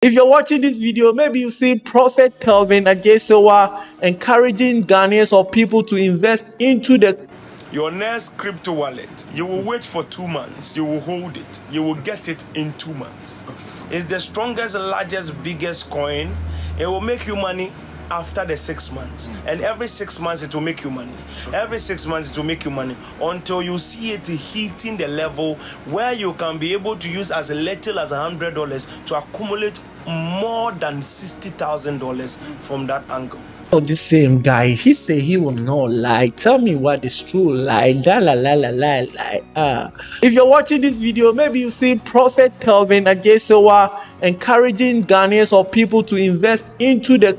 If you're watching this video, maybe you've seen Prophet Telvin encouraging Ghanaians or people to invest into your next crypto wallet. You will wait for 2 months. You will hold it. You will get it in 2 months. It's the strongest, largest, biggest coin. It will make you money after the 6 months, and every 6 months it will make you money. Every 6 months it will make you money until you see it hitting the level where you can be able to use as little as $100 to accumulate more than $60,000 from that angle. Oh, the same guy, he say he will not lie. Tell me what is true lie. If you're watching this video, maybe you've seen Prophet Telvin encouraging Ghanaians or people to invest into the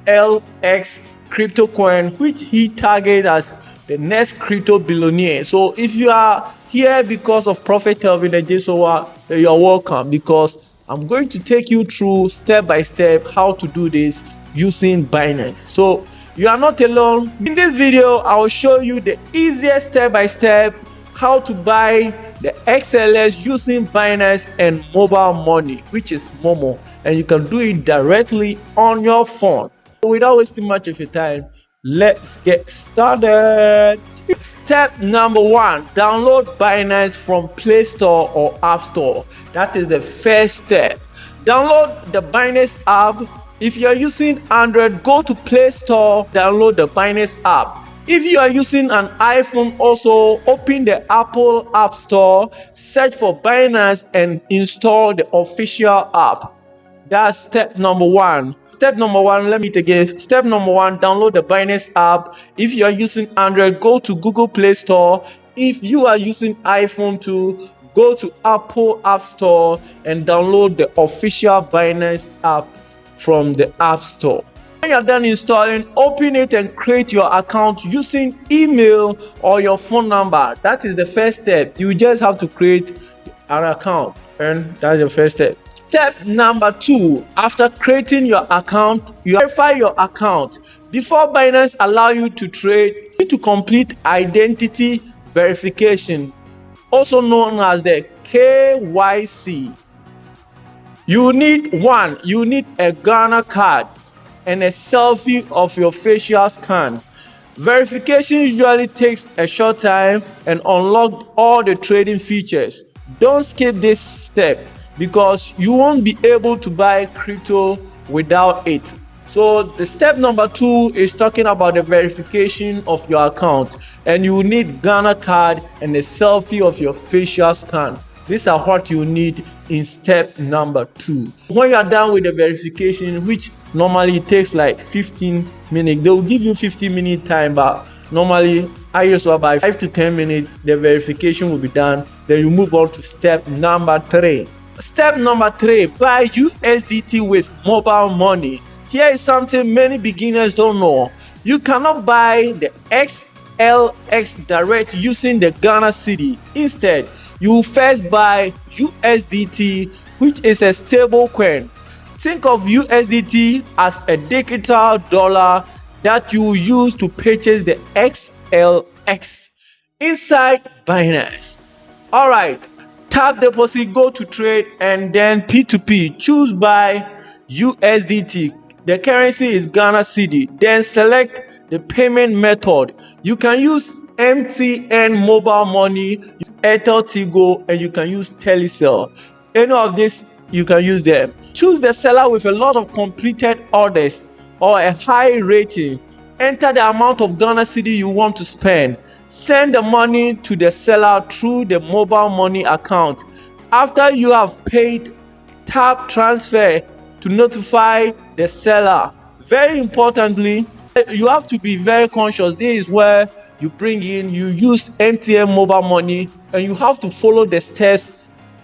SLX crypto coin, which he targets as the next crypto billionaire. So if you are here because of Prophet Telvin you are welcome, because I'm going to take you through step by step how to do this using Binance. So you are not alone. In this video, I will show you the easiest step by step how to buy the XLS using Binance and mobile money, which is MoMo, and you can do it directly on your phone. Without wasting much of your time, let's get started. Step number 1, download Binance from Play Store or App Store. That is the first step. Download the Binance app. If you are using Android, go to Play Store, download the Binance app. If you are using an iPhone, also open the Apple App Store, search for Binance and install the official app. That's step number 1. Step number 1, let me take it. Step number 1, download the Binance app. If you are using Android, go to Google Play Store. If you are using iPhone too, go to Apple App Store and download the official Binance app from the App Store. When you're done installing, open it and create your account using email or your phone number. That is the first step. You just have to create an account, and that's the first step. Step number 2, after creating your account, you verify your account. Before Binance allow you to trade, you need to complete identity verification, also known as the KYC. You need a Ghana card and a selfie of your facial scan. Verification usually takes a short time and unlock all the trading features. Don't skip this step, because you won't be able to buy crypto without it. So the step number 2 is talking about the verification of your account, and you will need Ghana card and a selfie of your facial scan. These are what you need in step number 2. When you are done with the verification, which normally takes like 15 minutes, they will give you 15-minute time, but normally I use about 5 to 10 minutes, the verification will be done. Then you move on to step number 3. Step number 3, buy USDT with mobile money. Here is something many beginners don't know. You cannot buy the SLX direct using the Ghana cedi. Instead, you first buy USDT, which is a stable coin. Think of USDT as a digital dollar that you use to purchase the SLX inside Binance. Alright, tap deposit, go to trade, and then P2P. Choose buy USDT. The currency is Ghana cedi. Then select the payment method. You can use MTN mobile money, AirtelTigo, and you can use Telecel. Any of this, you can use them. Choose the seller with a lot of completed orders or a high rating. Enter the amount of Ghana cedi you want to spend. Send the money to the seller through the mobile money account. After you have paid, tap transfer to notify the seller. Very importantly, you have to be very conscious. This is where you use MTN mobile money, and you have to follow the steps.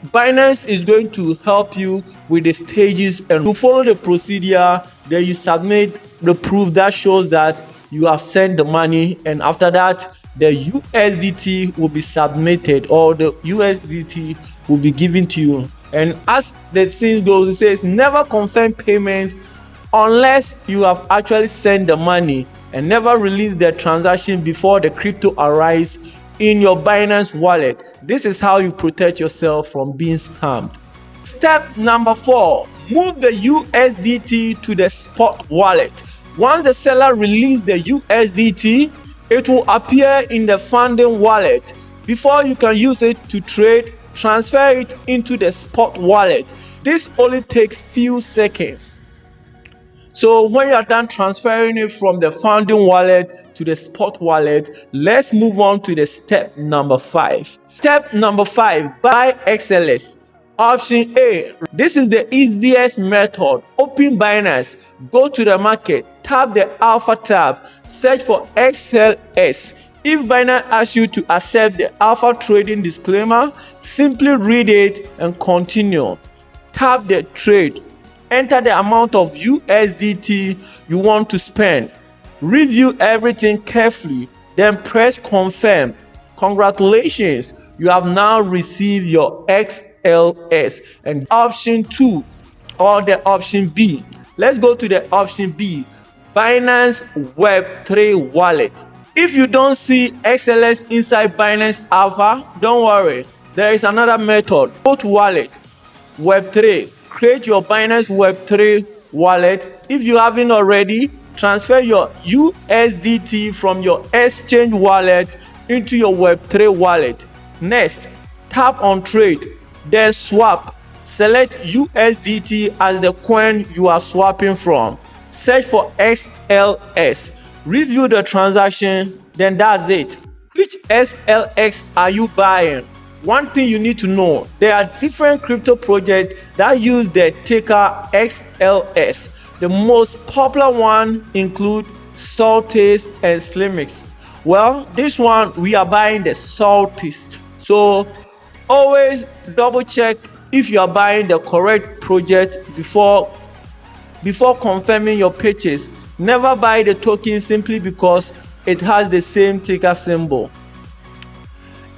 Binance is going to help you with the stages, and you follow the procedure. Then you submit the proof that shows that you have sent the money, and after that the USDT will be submitted, or the USDT will be given to you. And as the thing goes, it says never confirm payment unless you have actually sent the money, and never release the transaction before the crypto arrives in your Binance wallet. This is how you protect yourself from being scammed. Step number 4, move the USDT to the Spot Wallet. Once the seller releases the USDT, it will appear in the funding wallet. Before you can use it to trade, transfer it into the Spot Wallet. This only takes few seconds. So when you are done transferring it from the founding wallet to the Spot Wallet, let's move on to the step number 5. Step number 5, buy XLS. Option A, this is the easiest method. Open Binance, go to the market, tap the Alpha tab, search for SLX. If Binance asks you to accept the Alpha trading disclaimer, simply read it and continue. Tap the trade. Enter the amount of USDT you want to spend. Review everything carefully, then press confirm. Congratulations, you have now received your XLS. And option 2 or the option B. Let's go to the option B, Binance Web3 Wallet. If you don't see XLS inside Binance Alpha, don't worry. There is another method. Go to Wallet, Web3. Create your Binance Web3 wallet. If you haven't already, transfer your USDT from your exchange wallet into your Web3 wallet. Next, tap on trade, then swap. Select USDT as the coin you are swapping from. Search for SLX. Review the transaction, then that's it. Which SLX are you buying? One thing you need to know, there are different crypto projects that use the ticker XLS. The most popular one include Solstice and SLX. Well, this one we are buying the Solstice. So always double check if you are buying the correct project before confirming your purchase. Never buy the token simply because it has the same ticker symbol.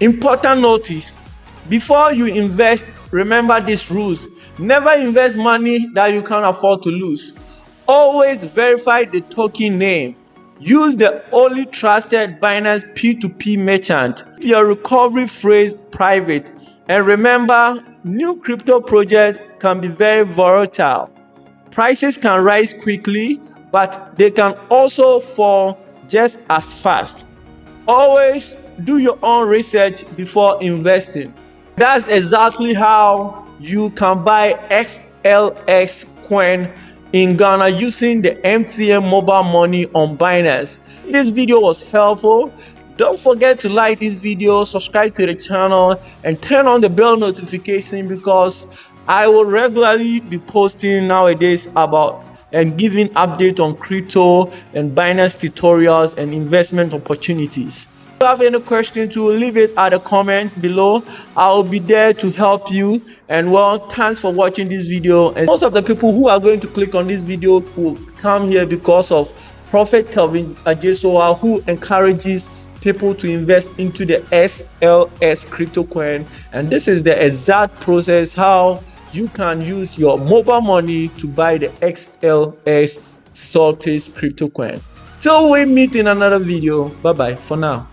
Important notice: before you invest, remember these rules. Never invest money that you can't afford to lose. Always verify the token name. Use the only trusted Binance P2P merchant. Keep your recovery phrase private. And remember, new crypto projects can be very volatile. Prices can rise quickly, but they can also fall just as fast. Always do your own research before investing. That's exactly how you can buy SLX Coin in Ghana using the MTN mobile money on Binance. If this video was helpful, don't forget to like this video, subscribe to the channel, and turn on the bell notification because I will regularly be posting nowadays about and giving updates on crypto and Binance tutorials and investment opportunities. If you have any questions, to leave it at the comment below. I will be there to help you. And well, thanks for watching this video. And most of the people who are going to click on this video will come here because of Prophet Telvin, who encourages people to invest into the SLX crypto coin. And this is the exact process how you can use your mobile money to buy the SLX Solstice crypto coin. Till we meet in another video. Bye bye for now.